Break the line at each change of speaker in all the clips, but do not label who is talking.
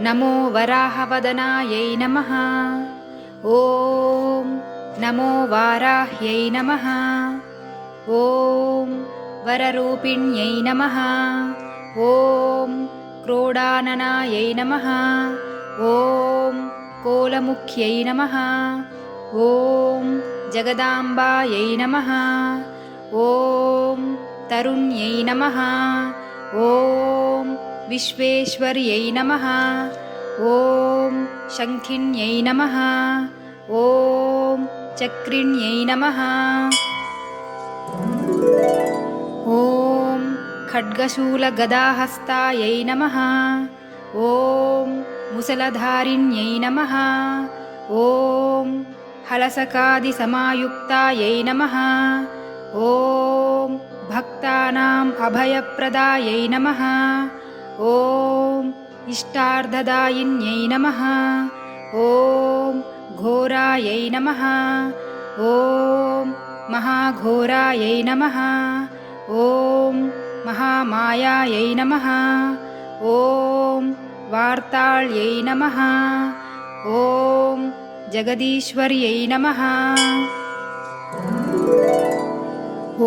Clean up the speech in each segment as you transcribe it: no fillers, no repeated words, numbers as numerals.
नमो वराहवदनायै नमः। ॐ नमो वाराह्यै नमः। ॐ वररूपिण्यै नमः। ॐ क्रोडाननायै नमः। ॐ कोलमुख्यै नमः। ॐ जगदाम्बायै नमः। ॐ तरुण्यै नमः। ॐ विश्वेश्वर्यै नमः। ॐ शङ्खिन्यै नमः। ॐ चक्रिण्यै नमः। ॐ खड्गशूलगदाहस्तायै नमः। ॐ मुसलधारिण्यै नमः। ॐ हलसकादिसमायुक्तायै नमः। ॐ भक्तानाम् अभयप्रदायै नमः। ॐ इष्टार्थदायिन्यै नमः। ॐ घोरायै नमः। ॐ महाघोरायै नमः। ॐ महामायायै नमः। ॐ वार्ताळ्यै नमः। ॐ जगदीश्वर्यै नमः।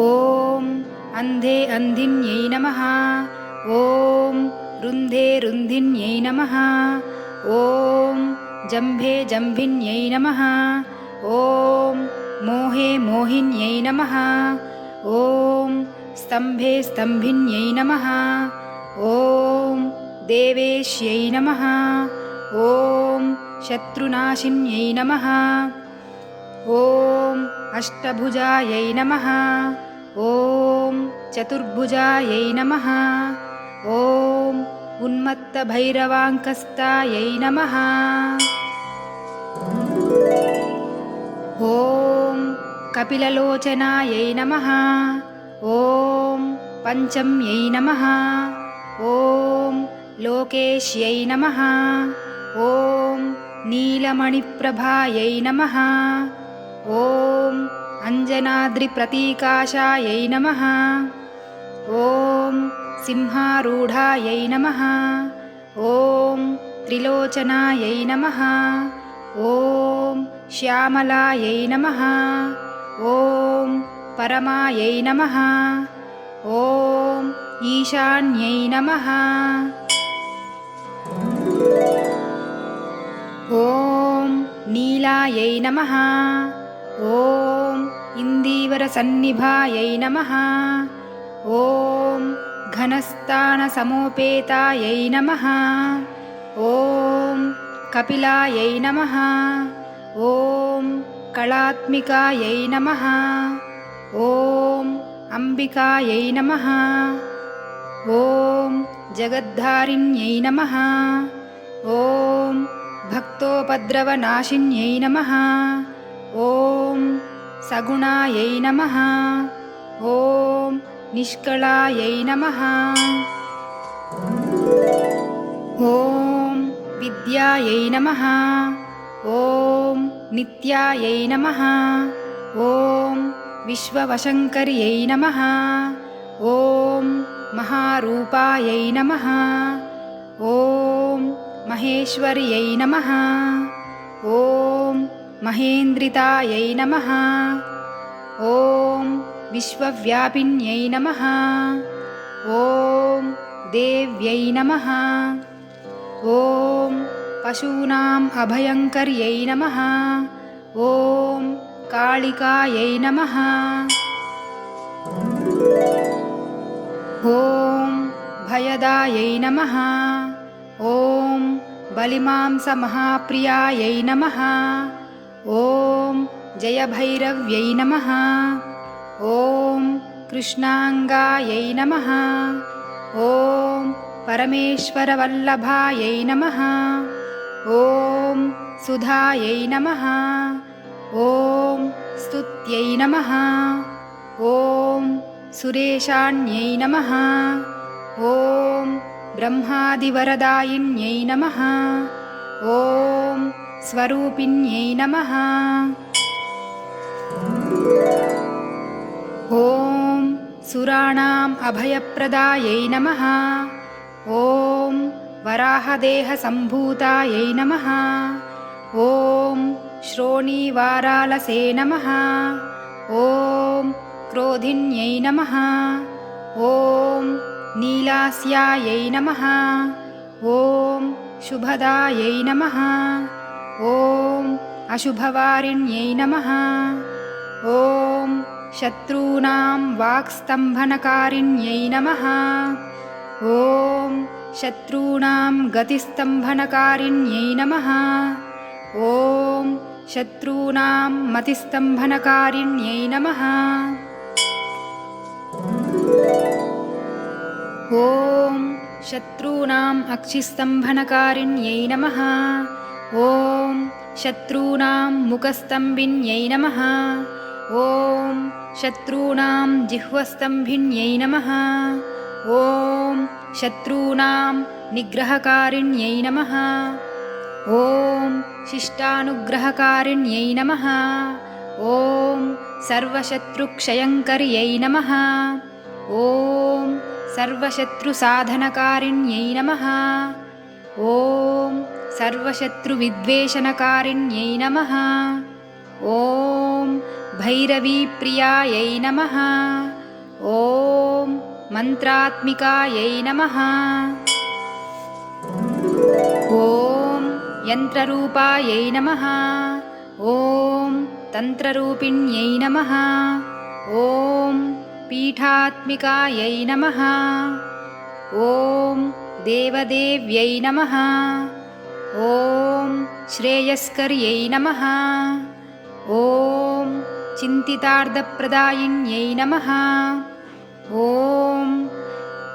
ॐ अन्धे अन्धिन्यै नमः। ॐ रुन्धे रुन्धिन्यै नमः। ॐ जम्भे जम्भिन्यै नमः। ॐ मोहे मोहिन्यै नमः। ॐ स्तम्भे स्तम्भिन्यै नमः। ॐ देवेश्यै नमः। ॐ शत्रुनाशिन्यै नमः। ॐ अष्टभुजायै नमः। ॐ चतुर्भुजायै नमः। ॐ उन्मत्तभैरवाङ्कस्तायै नमः। ॐ कपिललोचनायै नमः। ॐ पञ्चम्यै नमः। ॐ लोकेश्यै नमः। ॐ नीलमणिप्रभायै नमः। ॐ अञ्जनाद्रिप्रतीकाशायै नमः। ॐ सिंहारूढायै नमः। ॐ त्रिलोचनायै नमः। ॐ श्यामलायै नमः। ॐ परमायै नमः। ॐ ईशान्यै नमः। ॐ नीलायै नमः। ॐ इन्दीवरसन्निभायै नमः। ॐ घनस्थानसमोपेतायै नमः। ॐ कपिलायै नमः। ॐ कलात्मिकायै नमः। ॐ अम्बिकायै नमः। ॐ जगद्धारिण्यै नमः। ॐ भक्तोपद्रवनाशिन्यै नमः। ॐ सगुणायै नमः। ॐ निष्कलायै नमः। ॐ विद्यायै नमः। ॐ नित्यायै नमः। ॐ विश्ववशङ्कर्यै नमः। ॐ महारूपायै नमः। ॐ महेश्वर्यै नमः। ॐ महेन्द्रितायै नमः। ॐ विश्वव्यापिन्यै नमः। ॐ देव्यै नमः। ॐ पशूनाम् अभयङ्कर्यै नमः। ॐ कालिकायै नमः। ॐ भयदायै नमः। ॐ बलिमांसमहाप्रियायै नमः। ॐ जयभैरव्यै नमः। ॐ कृष्णाङ्गायै नमः। ॐ परमेश्वरवल्लभायै नमः। ॐ सुधायै नमः। ॐ स्तुत्यै नमः। ॐ सुरेशान्यै नमः। ॐ ब्रह्मादिवरदायिन्यै नमः। ॐ स्वरूपिण्यै नमः। ॐ सुराणाम् अभयप्रदायै नमः। ॐ वराहदेहसम्भूतायै नमः। ॐ श्रोणीवारालसे नमः। ॐ क्रोधिन्यै नमः। ॐ नीलास्यायै नमः। ॐ शुभदायै नमः। ॐ अशुभवारिण्यै नमः। ॐ शत्रूणां वाक्स्तम्भनकारिण्यै नमः। ॐ शत्रूणां गतिस्तम्भनकारिण्यै नमः। ॐ शत्रूणां मतिस्तम्भनकारिण्यै नमः। ॐ शत्रूणाम् अक्षिस्तम्भनकारिण्यै नमः। ॐ शत्रूणां मुखस्तम्भिन्यै नमः। ॐ शत्रूणां जिह्वस्तम्भिन्यै नमः। ॐ शत्रूणां निग्रहकारिण्यै नमः। ॐ शिष्टानुग्रहकारिण्यै नमः। ॐ सर्वशत्रुक्षयङ्कर्यै नमः। ॐ सर्वशत्रुसाधनकारिण्यै नमः। ॐ सर्वशत्रुविद्वेषणकारिण्यै नमः। ॐ भैरवीप्रियायै नमः। ॐ मन्त्रात्मिकायै नमः। ॐ यन्त्ररूपायै नमः। ॐ तन्त्ररूपिण्यै नमः। ॐ पीठात्मिकायै नमः। ॐ देवदेव्यै नमः। ॐ श्रेयस्कर्यै नमः। ॐ चिन्तितार्थप्रदायिन्यै नमः। ॐ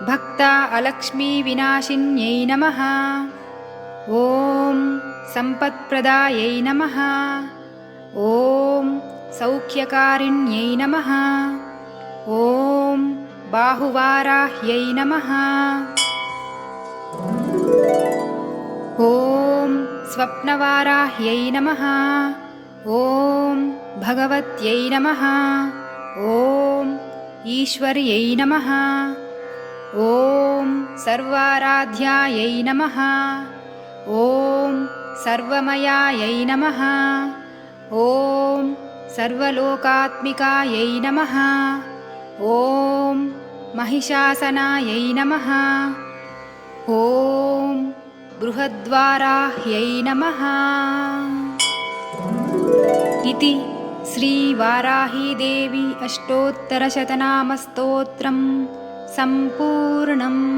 भक्ता अलक्ष्मीविनाशिन्यै नमः। ॐ सम्पत्प्रदायै नमः। ॐ सौख्यकारिण्यै नमः। ॐ बाहुवाराह्यै नमः। ॐ स्वप्नवाराह्यै नमः। ॐ भगवत्यै नमः। ॐ ईश्वर्यै नमः। ॐ सर्वाराध्यायै नमः। ॐ सर्वमयायै नमः। ॐ सर्वलोकात्मिकायै नमः। ॐ महिषासनायै नमः। ॐ बृहद्वाराह्यै नमः। इति श्रीवाराहीदेवी अष्टोत्तरशतनामस्तोत्रं सम्पूर्णम्।